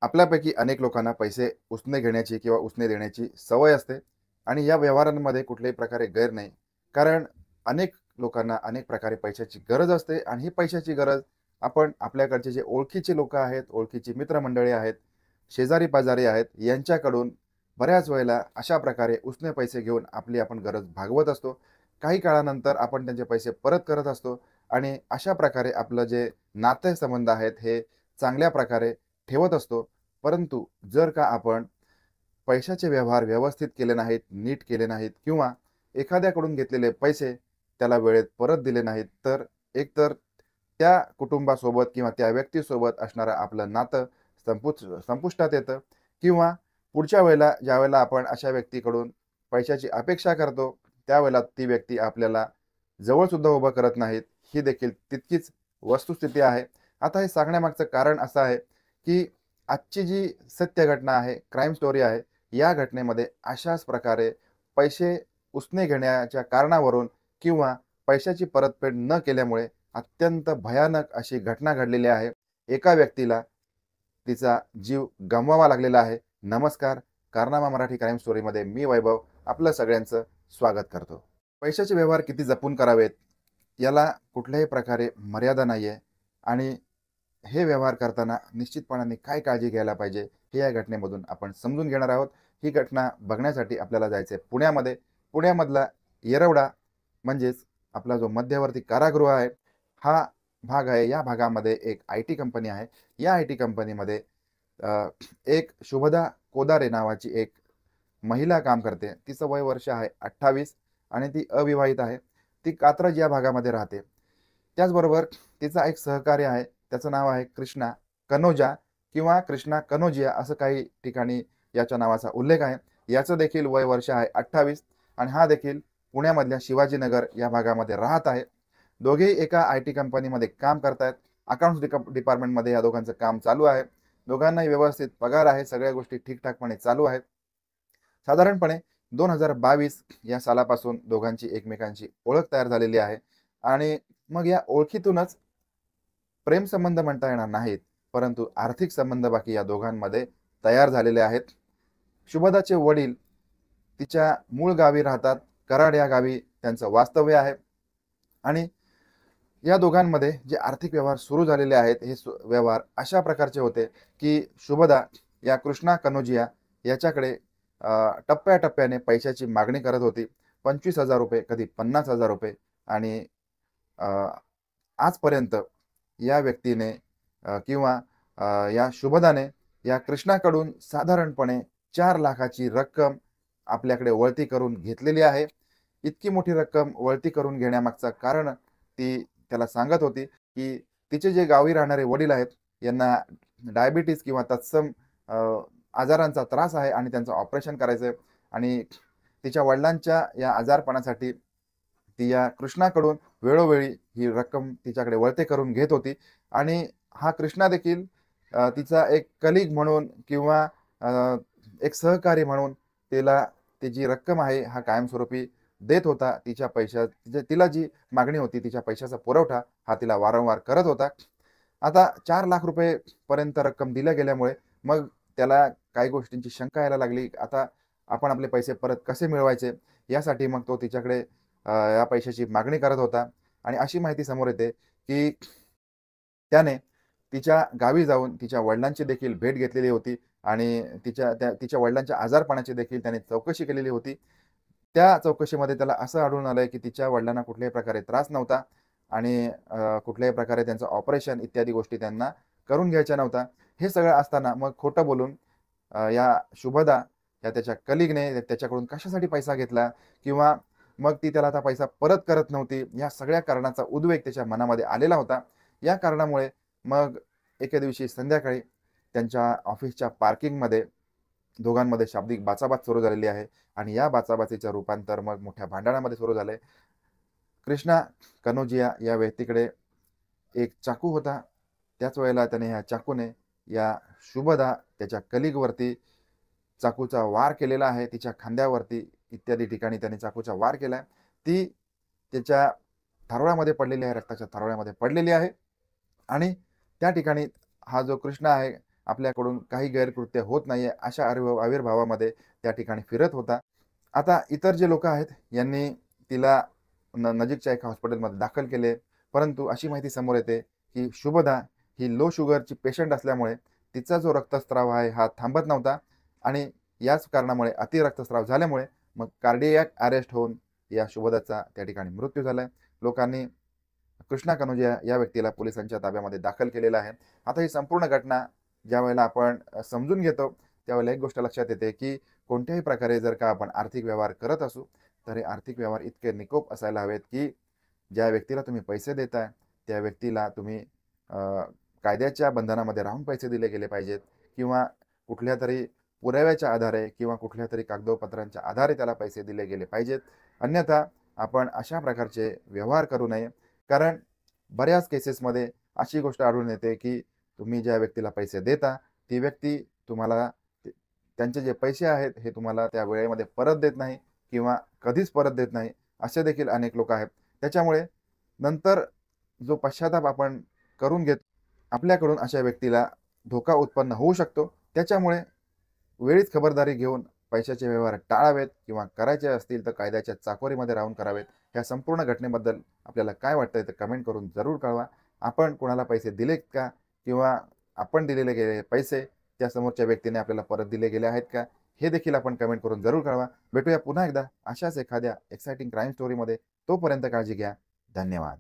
आपल्यापैकी अनेक लोकांना पैसे उसने घेण्याची किंवा उसने देण्याची सवय असते आणि या व्यवहारांमध्ये कुठल्याही प्रकारे गैर नाही. कारण अनेक लोकांना अनेक प्रकारे पैशाची गरज असते आणि ही पैशाची गरज आपण आपल्याकडचे जे ओळखीचे लोक आहेत, ओळखीची मित्रमंडळी आहेत, शेजारी पाजारी आहेत, यांच्याकडून बऱ्याच वेळेला अशा प्रकारे उसने पैसे घेऊन आपण गरज भागवत असतो. काही काळानंतर आपण त्यांचे पैसे परत करत असतो आणि अशा प्रकारे आपलं जे नातेसंबंध आहेत हे चांगल्या प्रकारे ठेवत असतो. परंतु जर का आपण पैशाचे व्यवहार व्यवस्थित केले नाहीत, नीट केले नाहीत किंवा एखाद्याकडून घेतलेले पैसे त्याला वेळेत परत दिले नाहीत, तर एकतर त्या कुटुंबासोबत किंवा त्या व्यक्तीसोबत असणारं आपलं नातं संपुष्टात येतं किंवा पुढच्या वेळेला ज्यावेळेला आपण अशा व्यक्तीकडून पैशाची अपेक्षा करतो, त्यावेळेला ती व्यक्ती आपल्याला जवळसुद्धा उभं करत नाहीत. ही देखील तितकीच वस्तुस्थिती आहे. आता हे सांगण्यामागचं कारण असं आहे, की आजची जी सत्य घटना आहे, क्राईम स्टोरी आहे, या घटनेमध्ये अशाच प्रकारे पैसे उसने घेण्याच्या कारणावरून किंवा पैशाची परतफेड न केल्यामुळे अत्यंत भयानक अशी घटना घडलेली आहे. एका व्यक्तीला तिचा जीव गमवावा लागलेला आहे. नमस्कार, कारनामा मराठी क्राईम स्टोरीमध्ये मी वैभव आपलं सगळ्यांचं स्वागत करतो. पैशाचे व्यवहार किती जपून करावेत, याला कुठल्याही प्रकारे मर्यादा नाही आहे आणि हे व्यवहार करताना निश्चितपणाने काय काळजी घ्यायला पाहिजे हे या घटनेमधून आपण समजून घेणार आहोत. ही घटना बघण्यासाठी आपल्याला जायचं आहे पुण्यामध्ये. पुण्यामधला येरवडा म्हणजेच आपला जो मध्यवर्ती कारागृह आहे, हा भाग आहे. या भागामध्ये एक आय टी कंपनी आहे. या आय टी कंपनीमध्ये एक शुभदा कोदारे नावाची एक महिला काम करते. तिचं वय वर्ष आहे 28 आणि ती अविवाहित आहे. ती कात्रज या भागामध्ये राहते. त्याचबरोबर तिचा एक सहकारी आहे, त्याचं नाव आहे कृष्णा कनोजा किंवा कृष्णा कनोजिया असं काही ठिकाणी याच्या नावाचा उल्लेख आहे. याचं देखील वय वर्ष आहे 28 आणि हा देखील पुण्यामधल्या शिवाजीनगर या भागामध्ये राहत आहे. दोघेही एका आय टी कंपनीमध्ये काम करतायत. अकाउंट्स डिपार्टमेंटमध्ये या दोघांचं काम चालू आहे. दोघांनाही व्यवस्थित पगार आहे. सगळ्या गोष्टी ठीकठाकपणे चालू आहेत. साधारणपणे 2022 या सालापासून दोघांची एकमेकांची ओळख तयार झालेली आहे आणि मग या ओळखीतूनच प्रेम संबंध म्हणता येणार नाहीत, परंतु आर्थिक संबंध बाकी या दोघांमध्ये तयार झालेले आहेत. शुभदाचे वडील तिच्या मूळ गावी राहतात. कराड या गावी त्यांचं वास्तव्य आहे आणि या दोघांमध्ये जे आर्थिक व्यवहार सुरू झालेले आहेत हे व्यवहार अशा प्रकारचे होते की शुभदा या कृष्णा कनोजिया याच्याकडे टप्प्याटप्प्याने पैशाची मागणी करत होती. 25,000 रुपये, कधी 50,000 रुपये आणि आजपर्यंत या व्यक्तीने किंवा या शुभदाने या कृष्णाकडून साधारणपणे 4 लाखाची रक्कम आपल्याकडे वळती करून घेतलेली आहे. इतकी मोठी रक्कम वळती करून घेण्यामागचं कारण ती त्याला सांगत होती की तिचे जे गावी राहणारे वडील आहेत यांना डायबिटीज किंवा तत्सम आजारांचा त्रास आहे आणि त्यांचं ऑपरेशन करायचं आहे आणि तिच्या वडिलांच्या या आजारपणासाठी ती या कृष्णाकडून वेळोवेळी ही रक्कम तिच्याकडे वळते करून घेत होती आणि हा कृष्णा देखील तिचा एक कलिग म्हणून किंवा एक सहकारी म्हणून ती जी रक्कम आहे हा कायमस्वरूपी देत होता. तिला जी मागणी होती तिच्या पैशाचा पुरवठा हा तिला वारंवार करत होता. आता 4 लाख रुपये पर्यंत रक्कम दिल्या गेल्यामुळे मग त्याला काही गोष्टींची शंका यायला लागली. आता आपण आपले पैसे परत कसे मिळवायचे यासाठी मग तो तिच्याकडे या पैशाची मागणी करत होता आणि अशी माहिती समोर येते की त्याने तिच्या गावी जाऊन तिच्या वडिलांची देखील भेट घेतलेली होती आणि तिच्या वडिलांच्या आजारपणाची देखील त्याने चौकशी केलेली होती. त्या चौकशीमध्ये त्याला असं आढळून आलंय की तिच्या वडिलांना कुठल्याही प्रकारे त्रास नव्हता आणि कुठल्याही प्रकारे त्यांचं ऑपरेशन इत्यादी गोष्टी त्यांना करून घ्यायच्या नव्हता. हे सगळं असताना मग खोटं बोलून या शुभदा या त्याच्या कलिगने त्याच्याकडून कशासाठी पैसा घेतला किंवा मग ती त्याला आता पैसा परत करत नव्हती, या सगळ्या कारणाचा उद्वेग त्याच्या मनामध्ये आलेला होता. या कारणामुळे मग एके दिवशी संध्याकाळी त्यांच्या ऑफिसच्या पार्किंगमध्ये दोघांमध्ये शाब्दिक बाचाबाच सुरू झालेली आहे आणि या बाचाबाचीचं रूपांतर मग मोठ्या भांडणामध्ये सुरू झालंय. कृष्णा कनोजिया या व्यक्तीकडे एक चाकू होता. त्याच वेळेला त्याने ह्या चाकूने या शुभदा त्याच्या कलिगवरती चाकूचा वार केलेला आहे. तिच्या खांद्यावरती इत्यादी ठिकाणी त्याने चाकूचा वार केलाय. ती त्याच्या थारोळ्यामध्ये पडलेली आहे, रक्ताच्या थारोळ्यामध्ये पडलेली आहे आणि त्या ठिकाणी हा जो कृष्णा आहे आपल्याकडून काही गैरकृत्य होत नाहीये अशा आविर्भावामध्ये त्या ठिकाणी फिरत होता. आता इतर जे लोक आहेत यांनी तिला नजीकच्या एका हॉस्पिटलमध्ये दाखल केले, परंतु अशी माहिती समोर येते की शुभदा ही लो शुगरची पेशंट असल्यामुळे तिचा जो रक्तस्राव आहे हा थांबत नव्हता आणि याच कारणामुळे अति रक्तस्राव झाल्यामुळे मग कार्डियक अरेस्ट होऊन या शुभदाचा त्या ठिकाणी मृत्यू झालाय. लोकांनी कृष्णा कनोजिया या व्यक्तीला पोलिसांच्या ताब्यामध्ये दाखल केलेला आहे. आता ही संपूर्ण घटना ज्या वेळेला आपण समजून घेतो त्यावेळेला एक गोष्ट लक्षात येते की कोणत्याही प्रकारे जर का आपण आर्थिक व्यवहार करत असू तर हे आर्थिक व्यवहार इतके निकोप असायला हवेत की ज्या व्यक्तीला तुम्ही पैसे देताय त्या व्यक्तीला तुम्ही कायद्याच्या बंधनामध्ये राहून पैसे दिले गेले पाहिजेत किंवा कुठल्या तरी पुराव्याच्या आधारे किंवा कुठल्या तरी कागदोपत्रांच्या आधारे त्याला पैसे दिले गेले पाहिजेत. अन्यथा आपण अशा प्रकारचे व्यवहार करू नये. कारण बऱ्याच केसेसमध्ये अशी गोष्ट आढळून येते की तुम्ही ज्या व्यक्तीला पैसे देता ती व्यक्ती तुम्हाला त्यांचे जे पैसे आहेत हे तुम्हाला त्या वेळेमध्ये परत देत नाही किंवा कधीच परत देत नाही. असे देखील अनेक लोक आहेत. त्याच्यामुळे नंतर जो पश्चाताप आपण करून घेतो आपल्याकडून अशा व्यक्तीला धोका उत्पन्न होऊ शकतो. त्याच्यामुळे वेळीच खबरदारी घेऊन पैशाचे व्यवहार टाळावेत किंवा करायचे असतील तर कायद्याच्या चाकोरीमध्ये राहून करावेत. या संपूर्ण घटनेबद्दल आपल्याला काय वाटतंय ते कमेंट करून जरूर कळवा. आपण कोणाला पैसे दिलेत का किंवा आपण दिलेले गेले पैसे त्या समोरच्या व्यक्तीने आपल्याला परत दिले गेले आहेत का हे देखील आपण कमेंट करून जरूर कळवा. भेटूया पुन्हा एकदा अशाच एखाद्या एक्साइटिंग क्राईम स्टोरीमध्ये. तोपर्यंत काळजी घ्या. धन्यवाद.